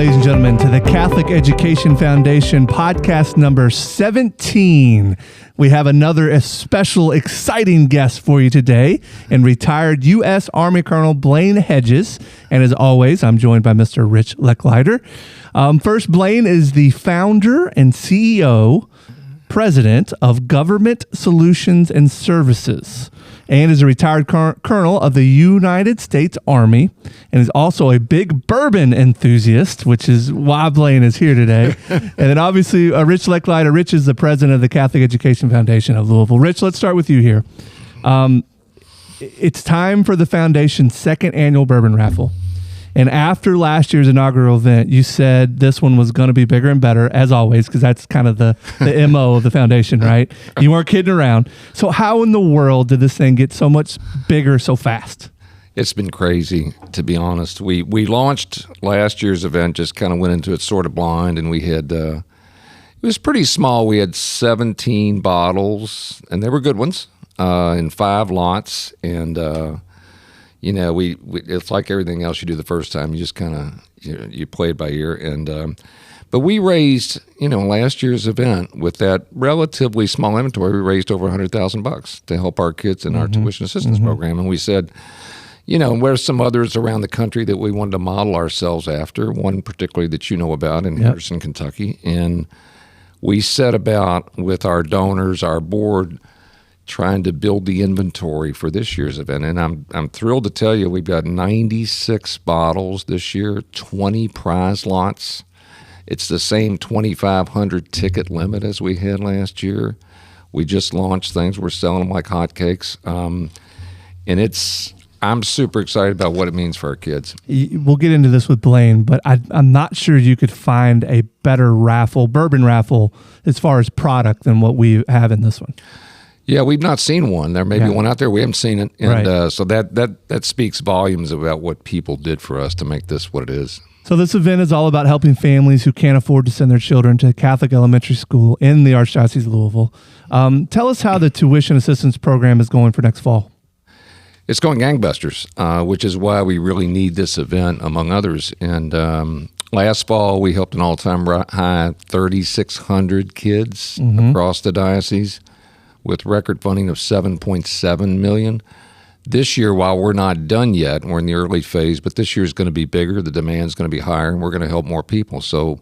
ladies and gentlemen, to the Catholic Education Foundation podcast number 17. We have another special, exciting guest for you today, and retired U.S. Army Colonel Blaine Hedges. And as always, I'm joined by Mr. Rich Lechleiter. First, Blaine is the founder and CEO, president of Government Solutions and Services, and is a retired colonel of the United States Army, and is also a big bourbon enthusiast, which is why Blaine is here today. And then obviously Rich Lechleiter. Rich is the president of the Catholic Education Foundation of Louisville. Rich, let's start with you here. It's time for the foundation's second annual Bourbon Raffle. And after last year's inaugural event, you said this one was going to be bigger and better, as always, because that's kind of the MO of the foundation, right? You weren't kidding around. So how in the world did this thing get so much bigger so fast? It's been crazy, to be honest. We launched last year's event, just kind of went into it sort of blind, and we had, it was pretty small. We had 17 bottles, and they were good ones, in 5 lots, and you know, we it's like everything else you do the first time. You just kind of you play it by ear, and but we raised, last year's event with that relatively small inventory, we raised over $100,000 to help our kids in our tuition assistance program, and we said, where's some others around the country that we wanted to model ourselves after? One particularly that you know about in Henderson, Kentucky, and we set about with our donors, our board, trying to build the inventory for this year's event. And I'm thrilled to tell you we've got 96 bottles this year, 20 prize lots. It's the same 2,500 ticket limit as we had last year. We just launched things. We're selling them like hotcakes. And I'm super excited about what it means for our kids. We'll get into this with Blaine, but I'm not sure you could find a better bourbon raffle, as far as product than what we have in this one. Yeah, we've not seen one. There may be one out there. We haven't seen it. And right. So that speaks volumes about what people did for us to make this what it is. So this event is all about helping families who can't afford to send their children to Catholic elementary school in the Archdiocese of Louisville. Tell us how the tuition assistance program is going for next fall. It's going gangbusters, which is why we really need this event, among others. And last fall, we helped an all-time high 3,600 kids across the diocese, with record funding of $7.7 million. This year, while we're not done yet, we're in the early phase, but this year is going to be bigger, the demand's going to be higher, and we're going to help more people. So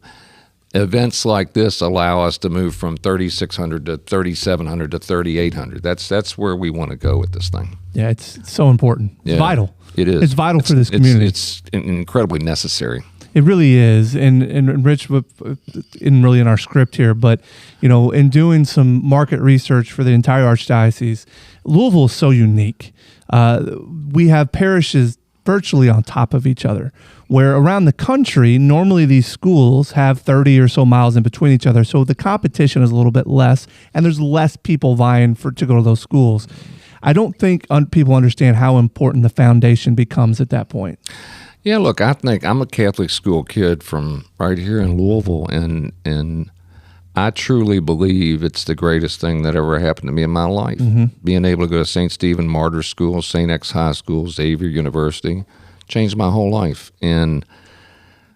events like this allow us to move from 3,600 to 3,700 to 3,800. That's where we want to go with this thing. Yeah, it's so important. It's vital. It is. It's vital for this community. It's incredibly necessary. It really is, and Rich, in our script here, but in doing some market research for the entire Archdiocese, Louisville is so unique. We have parishes virtually on top of each other, where around the country, normally these schools have 30 or so miles in between each other, so the competition is a little bit less, and there's less people vying to go to those schools. I don't think people understand how important the foundation becomes at that point. Yeah, look, I think I'm a Catholic school kid from right here in Louisville, and I truly believe it's the greatest thing that ever happened to me in my life. Being able to go to St. Stephen Martyr School, St. X High School, Xavier University, changed my whole life. And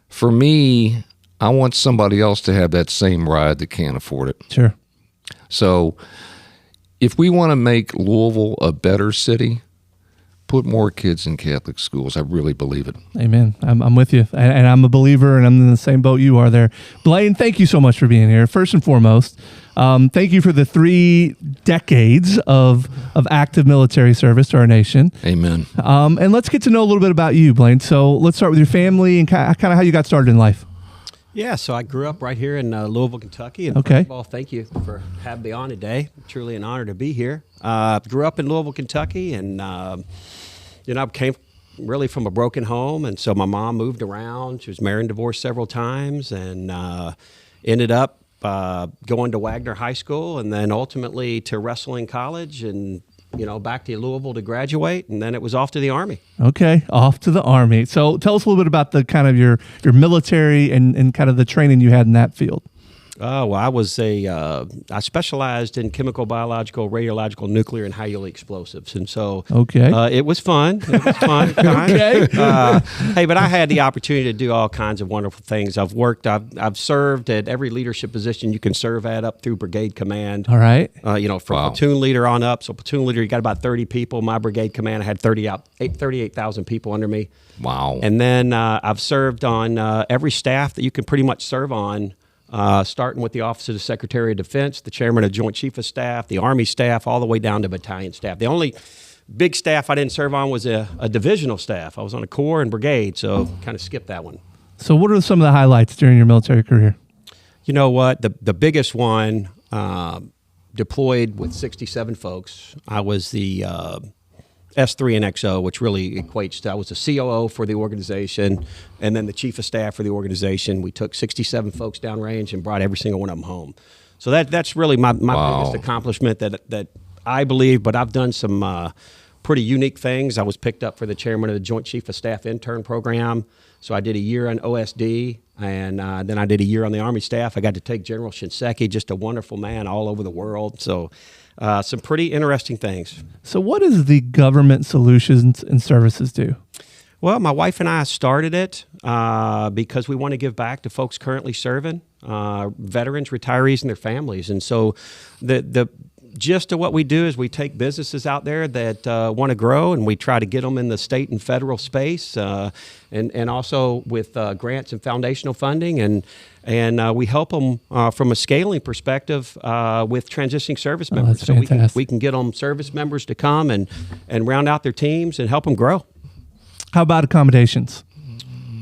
for me, I want somebody else to have that same ride that can't afford it. Sure. So if we want to make Louisville a better city, put more kids in Catholic schools. I really believe it. Amen. I'm with you. And I'm a believer, and I'm in the same boat you are there. Blaine, thank you so much for being here. First and foremost, thank you for the 3 decades of active military service to our nation. Amen. And let's get to know a little bit about you, Blaine. So let's start with your family and kind of how you got started in life. Yeah, so I grew up right here in Louisville, Kentucky. And okay. First of all, thank you for having me on today. Truly an honor to be here. Grew up in Louisville, Kentucky, and I came really from a broken home, and so my mom moved around. She was married and divorced several times, and ended up going to Wagner High School, and then ultimately to wrestling college, and back to Louisville to graduate, and then it was off to the Army. Okay, off to the Army. So tell us a little bit about the kind of your military and kind of the training you had in that field. Oh, well, I specialized in chemical, biological, radiological, nuclear, and highly explosives. And so it was fun. It was fun. Okay. Hey, but I had the opportunity to do all kinds of wonderful things. I've served at every leadership position you can serve at up through brigade command. All right. From platoon leader on up. So platoon leader, you got about 30 people. My brigade command, I had 38,000 people under me. Wow. And then I've served on every staff that you can pretty much serve on. Starting with the Office of the Secretary of Defense, the Chairman of Joint Chief of Staff, the Army staff, all the way down to battalion staff. The only big staff I didn't serve on was a divisional staff. I was on a corps and brigade, so kind of skipped that one. So what are some of the highlights during your military career? You know what? The biggest one, deployed with 67 folks. I was the S3 and XO, which really equates to I was the COO for the organization and then the chief of staff for the organization. We took 67 folks downrange and brought every single one of them home. So that's really my biggest accomplishment that I believe, but I've done some pretty unique things. I was picked up for the chairman of the Joint Chief of Staff intern program. So I did a year on OSD, and then I did a year on the Army staff. I got to take General Shinseki, just a wonderful man all over the world. So some pretty interesting things. So what does the Government Solutions and Services do? Well, my wife and I started it because we want to give back to folks currently serving, veterans, retirees, and their families. And so the gist of what we do is we take businesses out there that want to grow, and we try to get them in the state and federal space, and also with grants and foundational funding, and we help them from a scaling perspective with transitioning service members. That's so fantastic. we can get them service members to come and round out their teams and help them grow. How about accommodations?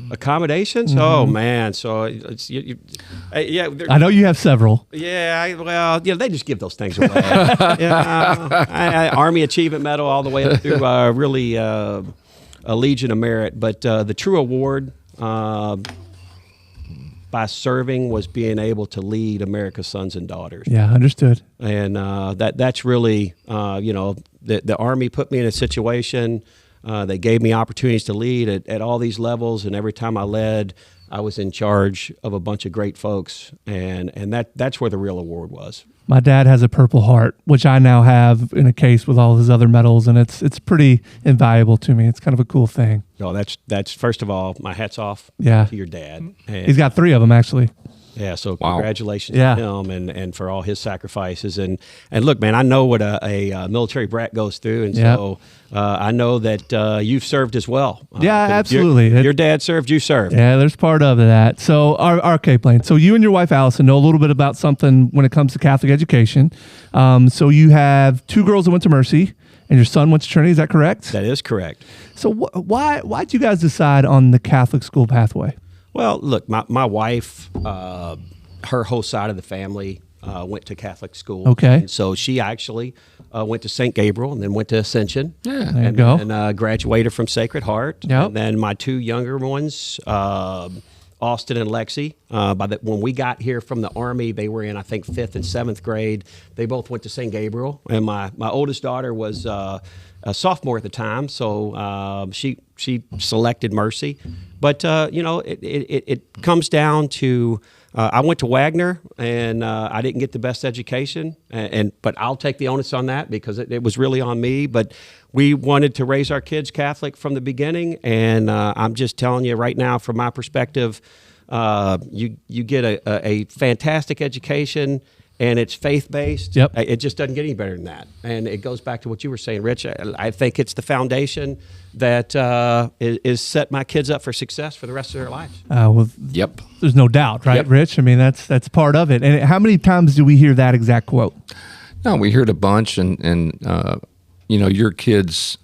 Accommodations? Oh man! So it's yeah. I know you have several. Yeah, they just give those things away. Army Achievement Medal all the way up through really a Legion of Merit. But the true award by serving was being able to lead America's sons and daughters. Yeah, understood. And that's really the Army put me in a situation. They gave me opportunities to lead at all these levels, and every time I led, I was in charge of a bunch of great folks, and that's where the real award was. My dad has a Purple Heart, which I now have in a case with all his other medals, and it's pretty invaluable to me. It's kind of a cool thing. No, that's first of all, my hat's off to your dad. And he's got 3 of them, actually. Yeah, so wow. Congratulations to him and for all his sacrifices. And look, man, I know what a military brat goes through, and so I know that you've served as well. Yeah, absolutely. Your dad served, you served. Yeah, there's part of that. So, okay, Blaine, so you and your wife, Allison, know a little bit about something when it comes to Catholic education. So you have 2 girls that went to Mercy, and your son went to Trinity, is that correct? That is correct. So why did you guys decide on the Catholic school pathway? Well, look, my wife, her whole side of the family went to Catholic school. Okay. And so she actually went to St. Gabriel and then went to Ascension. Yeah. There you go. And graduated from Sacred Heart. Yep. And then my 2 younger ones, Austin and Lexi, when we got here from the Army, they were in, I think, 5th and 7th grade. They both went to St. Gabriel. And my oldest daughter was a sophomore at the time, so she selected Mercy. But it comes down to I went to Wagner, and I didn't get the best education, but I'll take the onus on that because it was really on me. But we wanted to raise our kids Catholic from the beginning, and I'm just telling you right now, from my perspective, you get a fantastic education. And it's faith-based. Yep. It just doesn't get any better than that. And it goes back to what you were saying, Rich. I think it's the foundation that is set my kids up for success for the rest of their lives. Yep. There's no doubt, right, Yep. Rich? I mean, that's part of it. And how many times do we hear that exact quote? No, we heard a bunch, and your kids,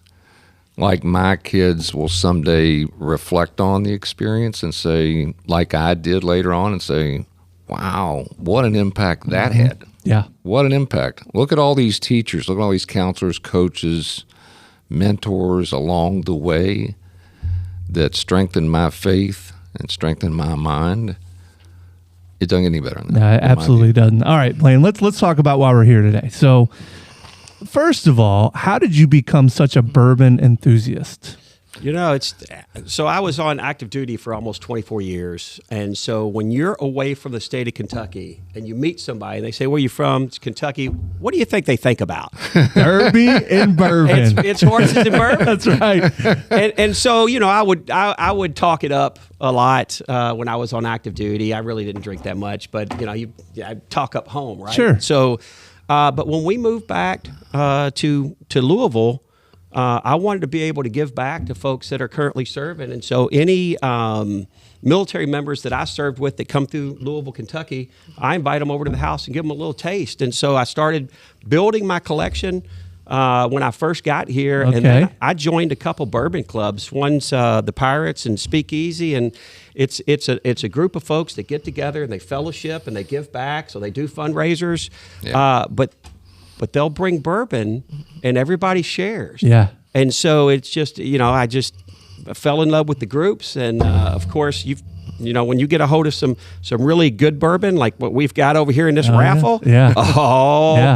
like my kids, will someday reflect on the experience and say, like I did later on, and say, wow, what an impact that had. Yeah. What an impact. Look at all these teachers. Look at all these counselors, coaches, mentors along the way that strengthened my faith and strengthened my mind. It doesn't get any better than that. No, it absolutely doesn't. All right, Blaine, let's talk about why we're here today. So, first of all, how did you become such a bourbon enthusiast? So I was on active duty for almost 24 years. And so when you're away from the state of Kentucky and you meet somebody and they say, where are you from? It's Kentucky. What do you think they think about? Derby and bourbon. It's horses and bourbon. That's right. And so, I would talk it up a lot when I was on active duty. I really didn't drink that much, but, I'd talk up home, right? Sure. So, but when we moved back to Louisville, I wanted to be able to give back to folks that are currently serving. And so any military members that I served with that come through Louisville, Kentucky, I invite them over to the house and give them a little taste. And so I started building my collection when I first got here. Okay. And then I joined a couple bourbon clubs. One's the Pirates and Speakeasy. And it's a group of folks that get together and they fellowship and they give back. So they do fundraisers. Yeah. But they'll bring bourbon and everybody shares. Yeah. And so it's just, I just fell in love with the groups. And of course, when you get a hold of some really good bourbon, like what we've got over here in this raffle, yeah.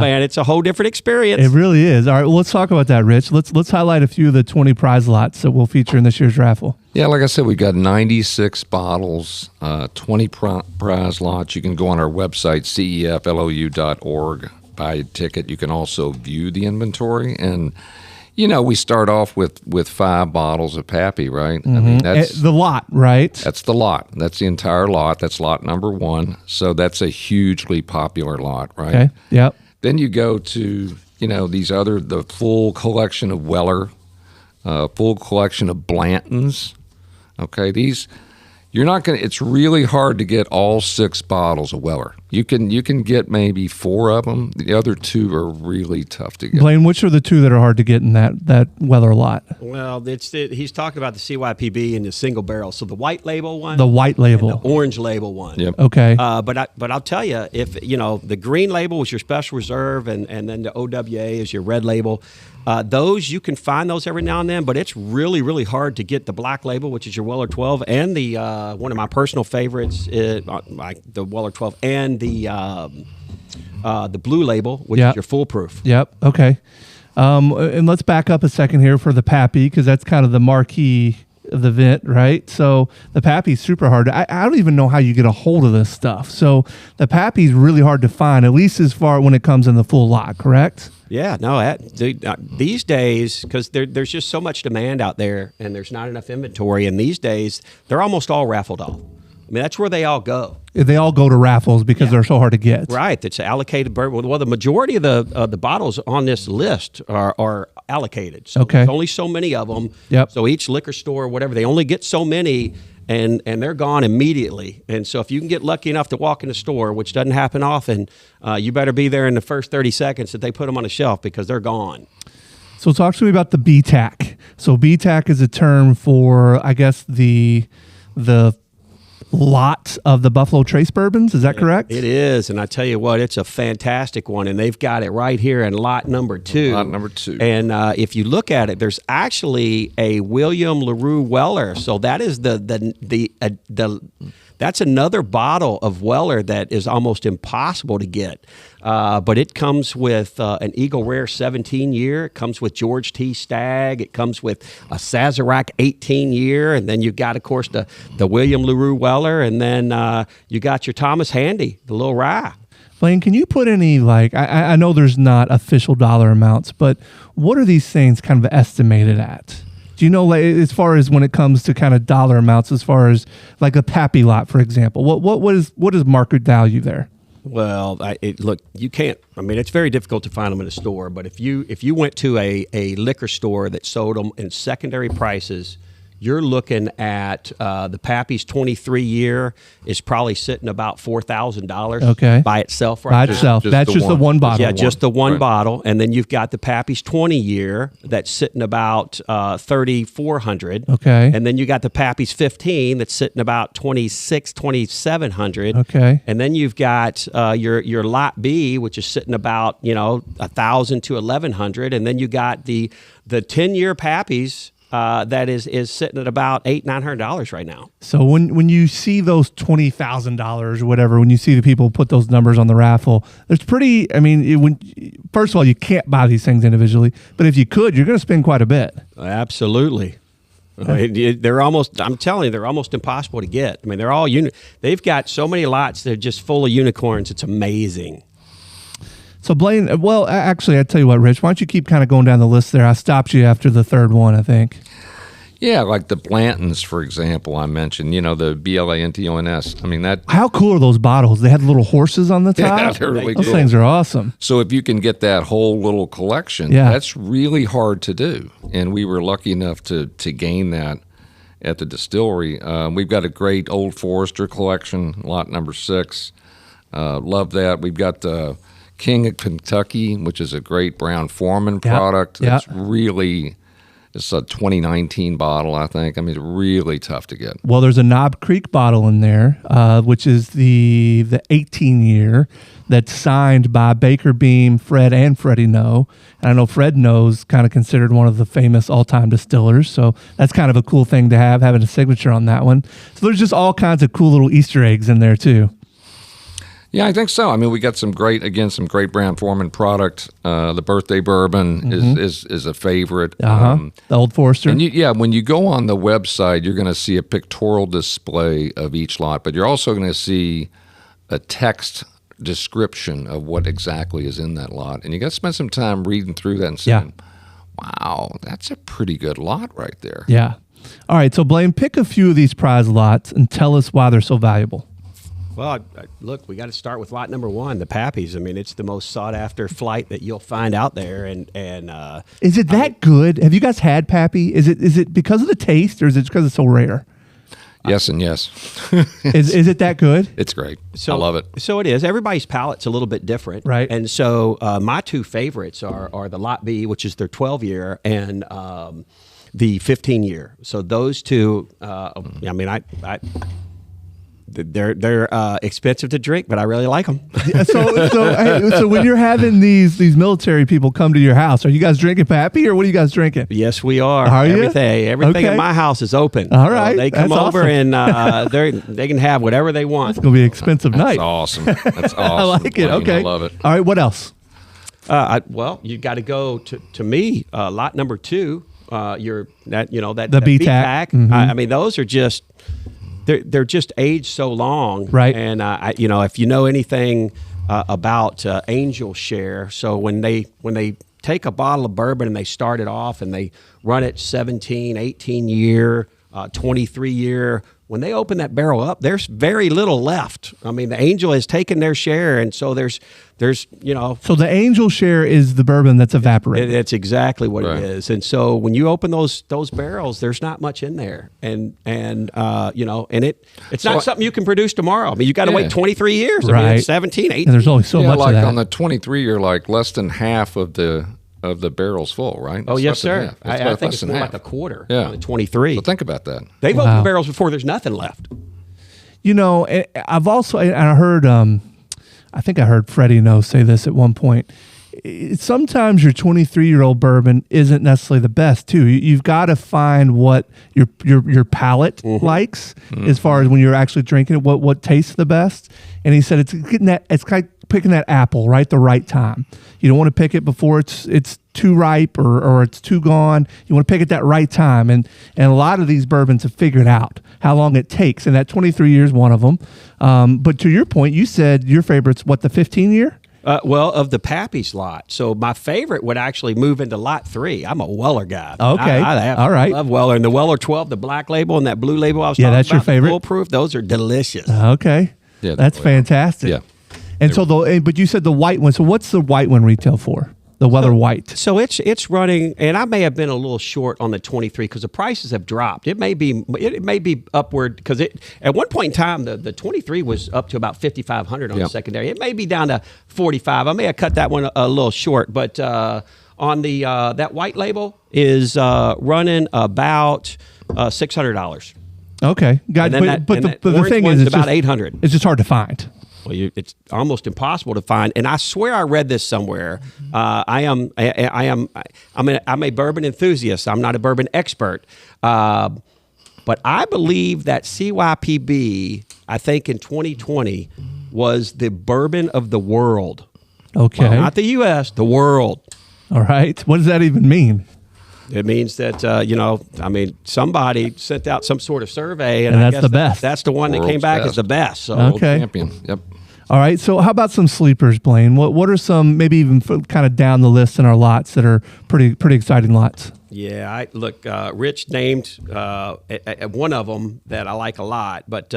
Man, it's a whole different experience. It really is. All right, well, let's talk about that, Rich. Let's highlight a few of the 20 prize lots that we'll feature in this year's raffle. Yeah, like I said, we've got 96 bottles, 20 prize lots. You can go on our website, ceflou.org. Buy a ticket. You can also view the inventory, and we start off with 5 bottles of Pappy, right? Mm-hmm. I mean, that's the lot, right? That's the lot. That's the entire lot. That's lot number 1. So that's a hugely popular lot, right? Okay. Yep. Then you go to the full collection of Weller, full collection of Blanton's. Okay, you're not going to, it's really hard to get all 6 bottles of Weller. You can get maybe 4 of them. The other 2 are really tough to get. Blaine, which are the 2 that are hard to get in that Weller lot? Well, he's talking about the CYPB and the single barrel. So the white label one. The white label. And the orange label one. Yep. Okay. But I'll tell you, if, the green label is your special reserve and then the OWA is your red label. Those, you can find those every now and then, but it's really, really hard to get the black label, which is your Weller 12, and the one of my personal favorites, the Weller 12, and the blue label, which is your foolproof. Yep. Okay. And let's back up a second here for the Pappy, because that's kind of the marquee of the event, right? So the Pappy's super hard. I don't even know how you get a hold of this stuff. So the Pappy's really hard to find, at least as far when it comes in the full lot, correct? Yeah, no, these days, because there's just so much demand out there and there's not enough inventory, and these days, they're almost all raffled off. I mean, that's where they all go. They all go to raffles because they're so hard to get. Right. It's allocated bourbon. Well, the majority of the bottles on this list are allocated. So there's only so many of them. Yep. So each liquor store, whatever, they only get so many, and they're gone immediately. And so if you can get lucky enough to walk in the store, which doesn't happen often, you better be there in the first 30 seconds that they put them on the shelf, because they're gone. So talk to me about the BTAC. So BTAC is a term for, I guess, the lot of the Buffalo Trace bourbons. Is that correct? It is, and I tell you what, it's a fantastic one, and they've got it right here in lot number 2. Lot number 2. And if you look at it, there's actually a William LaRue Weller. So that is that's another bottle of Weller that is almost impossible to get. But it comes with an Eagle Rare 17-year. It comes with George T. Stagg. It comes with a Sazerac 18-year. And then you've got, of course, the William LaRue Weller. And then you got your Thomas Handy, the little rye. Blaine, can you put any, I know there's not official dollar amounts, but what are these things kind of estimated at? Do you know, as far as when it comes to kind of dollar amounts, as far as like a Pappy lot, for example, what is market value there? Well, look, you can't. I mean, it's very difficult to find them in a store. But if you went to a liquor store that sold them in secondary prices, you're looking at the Pappy's 23-year is probably sitting about $4,000 by itself. Right by itself. That's just the one bottle. Yeah, just the one bottle. And then you've got the Pappy's 20-year that's sitting about $3,400. Okay. And then you got the Pappy's 15 that's sitting about $2,700. Okay. And then you've got your Lot B, which is sitting about $1,000 to $1,100. And then you got the 10-year Pappy's. That is sitting at about $800-900 right now. So when you see those $20,000 or whatever, when you see the people put those numbers on the raffle, there's pretty. I mean, first of all, you can't buy these things individually, but if you could, you're going to spend quite a bit. Absolutely. I mean, they're almost. I'm telling you, they're almost impossible to get. I mean, they're all they've got so many lots. They're just full of unicorns. It's amazing. So Blaine, well, actually, I tell you what, Rich, why don't you keep kind of going down the list there? I stopped you after the third one, I think. Yeah, like the Blantons, for example, I mentioned, the Blantons. I mean, that. How cool are those bottles? They had little horses on the top. Yeah, they're really Those cool. things are awesome. So if you can get that whole little collection, that's really hard to do. And we were lucky enough to gain that at the distillery. We've got a great Old Forester collection, lot number 6. Love that. We've got the King of Kentucky, which is a great Brown Forman product. That's really... It's a 2019 bottle, I think. I mean, it's really tough to get. Well, there's a Knob Creek bottle in there, which is the 18-year that's signed by Baker Beam, Fred, and Freddie Noe. And I know Fred Noe's kind of considered one of the famous all-time distillers, so that's kind of a cool thing to have, having a signature on that one. So there's just all kinds of cool little Easter eggs in there, too. Yeah, I think so. I mean, we got some great Brown Forman product. The Birthday Bourbon is a favorite. The Old Forester. And when you go on the website, you're going to see a pictorial display of each lot, but you're also going to see a text description of what exactly is in that lot. And you got to spend some time reading through that and saying, wow, that's a pretty good lot right there. Yeah. All right, so Blaine, pick a few of these prize lots and tell us why they're so valuable. Well, look, we got to start with lot number 1, the Pappies. I mean, it's the most sought after flight that you'll find out there. And is it that good? Have you guys had Pappy? Is it because of the taste, or is it because it's so rare? Yes and yes. Is it that good? It's great. I love it. So it is. Everybody's palate's a little bit different, right? And so my 2 favorites are the Lot B, which is their 12-year, and the 15-year. So those 2. I mean, They're expensive to drink, but I really like them. So when you're having these military people come to your house, are you guys drinking Pappy, or what are you guys drinking? Yes, we are. Are you? Everything in my house is open. All right, they come that's over awesome. and they can have whatever they want. It's gonna be an expensive night. That's awesome. That's awesome. I like it. Okay, I love it. All right, what else? Well, you got to go to me. Lot number 2. The B-Tac. Mm-hmm. I mean, those are just. They're just aged so long, right? And if you know anything about Angel Share, so when they take a bottle of bourbon and they start it off and they run it 17, 18 year, 23 year, when they open that barrel up, there's very little left. I mean, the Angel has taken their share, and so there's. So the Angel Share is the bourbon that's evaporated. That's exactly what it is. And so when you open those barrels, there's not much in there, and it's not something you can produce tomorrow. I mean, you got to wait 23 years. I mean, it's 17, 18. And there's only so much of that. On the 23, you're like less than half of the barrel's full, right? Oh, yes, sir. I think it's more like a quarter on the 23. So think about that. They've opened barrels before there's nothing left. I've also, and I heard, I think I heard Freddie Noe say this at one point. Sometimes your 23-year-old bourbon isn't necessarily the best, too. You've got to find what your palate likes as far as when you're actually drinking it, what tastes the best. And he said it's like picking that apple the right time. You don't want to pick it before it's too ripe or it's too gone. You want to pick it that right time. And a lot of these bourbons have figured out how long it takes. And that 23 years, one of them. But to your point, you said your favorite's what, the 15-year? Of the Pappy's lot. So my favorite would actually move into lot 3. I'm a Weller guy. Okay. All right. I love Weller. And the Weller 12, the black label and that blue label I was talking about. Yeah, that's your favorite? Foolproof. Those are delicious. Okay. Yeah, that's fantastic. Yeah. And so but you said the white one. So what's the white one retail for? The Weller White. So it's running, and I may have been a little short on the 23 because the prices have dropped. It may be upward because at one point in time the 23 was up to about 5,500 on the secondary. It may be down to 45. I may have cut that one a little short, but on the that white label is running about $600. Okay, but the thing is, it's about 800. It's just hard to find. Well, it's almost impossible to find, and I swear I read this somewhere. I'm a bourbon enthusiast. I'm not a bourbon expert, but I believe that CYPB, I think in 2020, was the bourbon of the world. Okay, well, not the U.S., the world. All right, what does that even mean? It means that, somebody sent out some sort of survey. And I that's guess the best. That's the one that came World's back as best. the best. So Okay. Champion. Yep. All right. So how about some sleepers, Blaine? What are some, maybe even kind of down the list in our lots that are pretty exciting lots? Yeah, Rich named one of them that I like a lot, but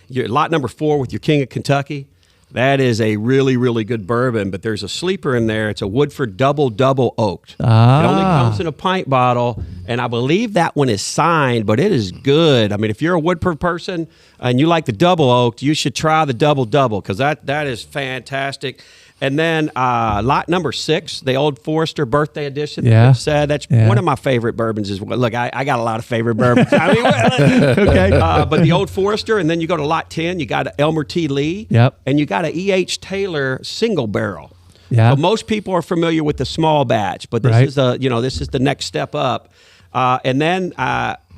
your lot number 4 with your King of Kentucky, that is a really, really good bourbon, but there's a sleeper in there. It's a Woodford double oaked. It only comes in a pint bottle, and I believe that one is signed, but it is good. I mean, if you're a Woodford person and you like the double oaked, you should try the double because that is fantastic. And then lot number 6, the Old Forester Birthday Edition. Yeah. That's one of my favorite bourbons as well. Look, I got a lot of favorite bourbons. Okay. But the Old Forester, and then you go to lot 10, you got Elmer T. Lee. Yep. And you got a E.H. Taylor single barrel. Yeah. So most people are familiar with the small batch, but this Right. this is the next step up. And then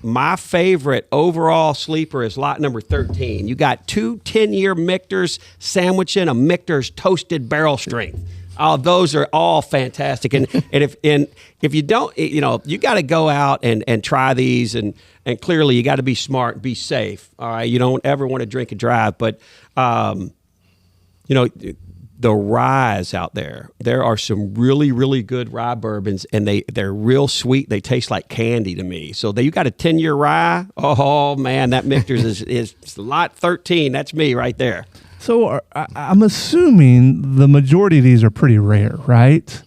my favorite overall sleeper is lot number 13. You got 2 10-year Michter's sandwiching a Michter's toasted barrel strength. Oh, those are all fantastic. And if you don't, you got to go out and try these. And clearly you got to be smart and be safe. All right. You don't ever want to drink and drive. But, the ryes out there are some really, really good rye bourbons, and they're real sweet. They taste like candy to me. So you got a 10-year rye. Oh, man, that Michter's is lot 13. That's me right there. So I'm assuming the majority of these are pretty rare, right?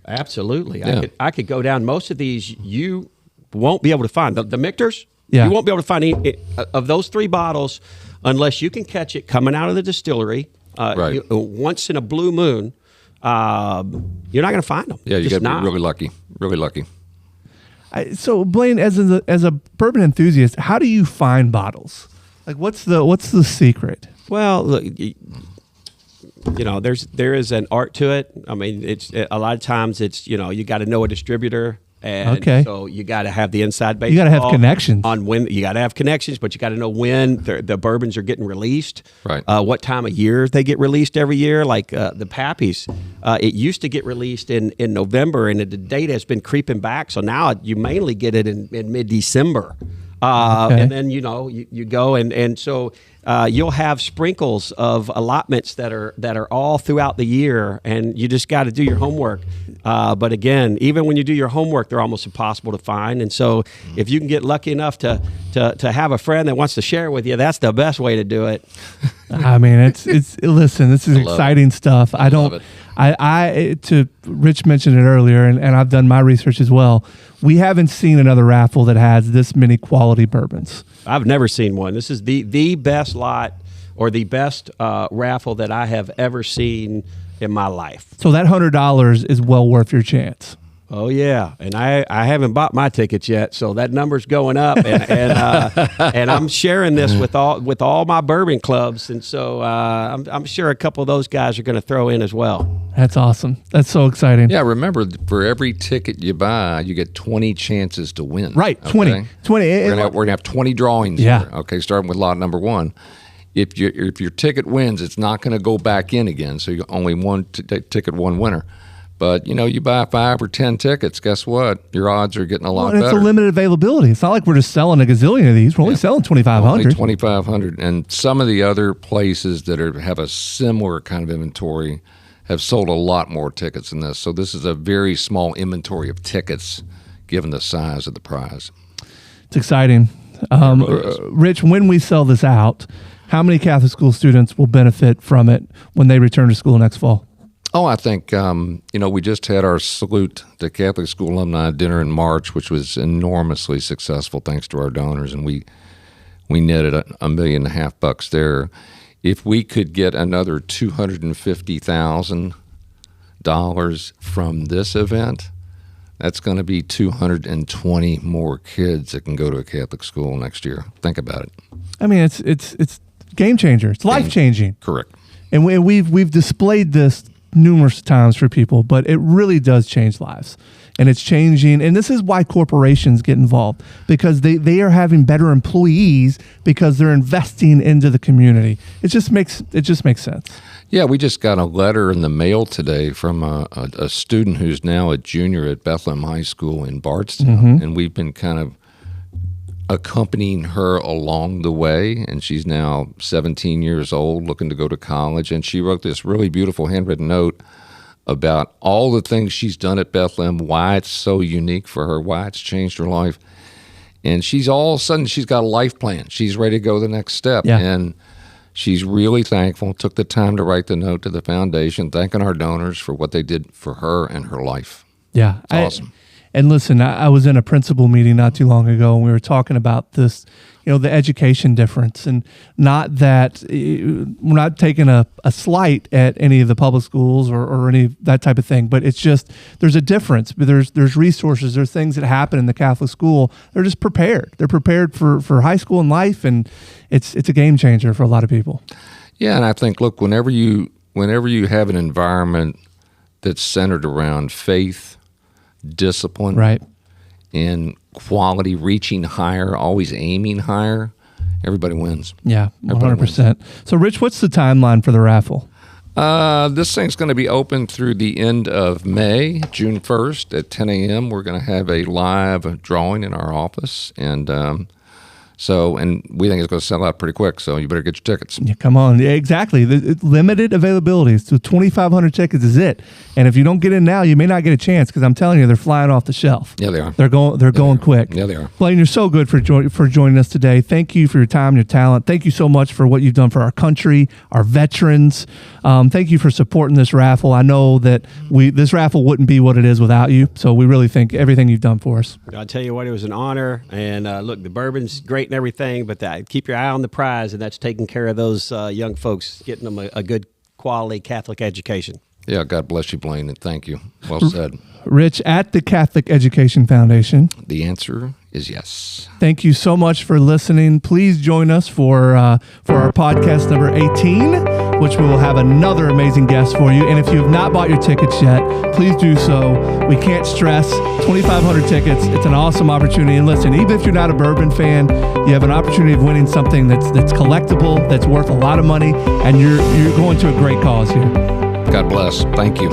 Absolutely. Yeah. I could go down. Most of these you won't be able to find. The Michter's, Yeah. you won't be able to find any of those 3 bottles unless you can catch it coming out of the distillery. Right. Once in a blue moon, you're not going to find them. Yeah, you got Just to not. be really lucky. Really lucky. So Blaine, as a bourbon enthusiast, how do you find bottles? Like, what's the secret? Well, look, there is an art to it. I mean, it's a lot of times it's you got to know a distributor. And Okay. so you got to have the inside baseball. You gotta have connections. On when you got to have connections, but you got to know when the bourbons are getting released. Right. What time of year they get released every year? Like the Pappies, it used to get released in November, and the date has been creeping back. So now you mainly get it in mid-December. Okay. And then you go and so you'll have sprinkles of allotments that are all throughout the year, and you just got to do your homework. But again, even when you do your homework, they're almost impossible to find. And so if you can get lucky enough to have a friend that wants to share with you, that's the best way to do it. I mean, it's listen, this is exciting stuff. I love don't. it. To Rich mentioned it earlier, and I've done my research as well. We haven't seen another raffle that has this many quality bourbons. I've never seen one. This is the best lot or the best raffle that I have ever seen in my life. So that $100 is well worth your chance. Oh yeah, and I haven't bought my tickets yet, so that number's going up, and I'm sharing this with all my bourbon clubs, and so I'm sure a couple of those guys are going to throw in as well. That's awesome. That's so exciting. Yeah, remember, for every ticket you buy, you get 20 chances to win. Right, okay? 20. We're gonna have 20 drawings. Yeah. Here, okay, starting with lot number 1. If your ticket wins, it's not going to go back in again. So you only one ticket, one winner. But you buy 5 or 10 tickets. Guess what? Your odds are getting a lot and better. it's a limited availability. It's not like we're just selling a gazillion of these. We're only selling 2,500. Only 2,500. And some of the other places that have a similar kind of inventory have sold a lot more tickets than this. So this is a very small inventory of tickets, given the size of the prize. It's exciting. Rich, when we sell this out, how many Catholic school students will benefit from it when they return to school next fall? Oh, I think, we just had our Salute the Catholic School Alumni dinner in March, which was enormously successful thanks to our donors, and we netted $1.5 million there. If we could get another $250,000 from this event, that's going to be 220 more kids that can go to a Catholic school next year. Think about it. I mean, it's game changer. It's life changing. Correct. And we've displayed this numerous times for people, but it really does change lives. And it's changing. And this is why corporations get involved, because they are having better employees because they're investing into the community. It just makes sense. Yeah, we just got a letter in the mail today from a student who's now a junior at Bethlehem High School in Bardstown, and we've been kind of accompanying her along the way, and she's now 17 years old, looking to go to college, and she wrote this really beautiful handwritten note about all the things she's done at Bethlehem, why it's so unique for her, why it's changed her life, and she's all of a sudden, she's got a life plan. She's ready to go the next step, and she's really thankful, took the time to write the note to the foundation, thanking our donors for what they did for her and her life. Yeah. It's awesome. And listen, I was in a principal meeting not too long ago, and we were talking about this, the education difference, and not that we're not taking a slight at any of the public schools or any that type of thing, but it's just there's a difference. There's resources, there's things that happen in the Catholic school. They're just prepared. They're prepared for high school and life, and it's a game changer for a lot of people. Yeah, and I think, look, whenever you have an environment that's centered around faith, discipline, right, and quality, reaching higher, always aiming higher, everybody wins. Yeah, 100%. So, Rich, what's the timeline for the raffle? This thing's going to be open through the end of May, June 1st at 10 a.m. We're going to have a live drawing in our office, and we think it's going to sell out pretty quick, so you better get your tickets. Yeah, come on. Yeah, exactly. Limited availability. So 2,500 tickets is it. And if you don't get in now, you may not get a chance, because I'm telling you, they're flying off the shelf. Yeah, they are. They're going quick. Yeah, they are. Blaine, you're so good for joining us today. Thank you for your time and your talent. Thank you so much for what you've done for our country, our veterans. Thank you for supporting this raffle. I know that this raffle wouldn't be what it is without you, so we really thank everything you've done for us. I'll tell you what, it was an honor. And look, the bourbon's great and everything, but keep your eye on the prize, and that's taking care of those young folks, getting them a good quality Catholic education. Yeah, God bless you, Blaine, and thank you. Well said. Rich, at the Catholic Education Foundation. The answer is yes. Thank you so much for listening. Please join us for our podcast number 18, which we will have another amazing guest for you. And if you have not bought your tickets yet, please do so. We can't stress 2,500 tickets. It's an awesome opportunity. And listen, even if you're not a bourbon fan, you have an opportunity of winning something that's collectible, that's worth a lot of money, and you're going to a great cause here. God bless. Thank you.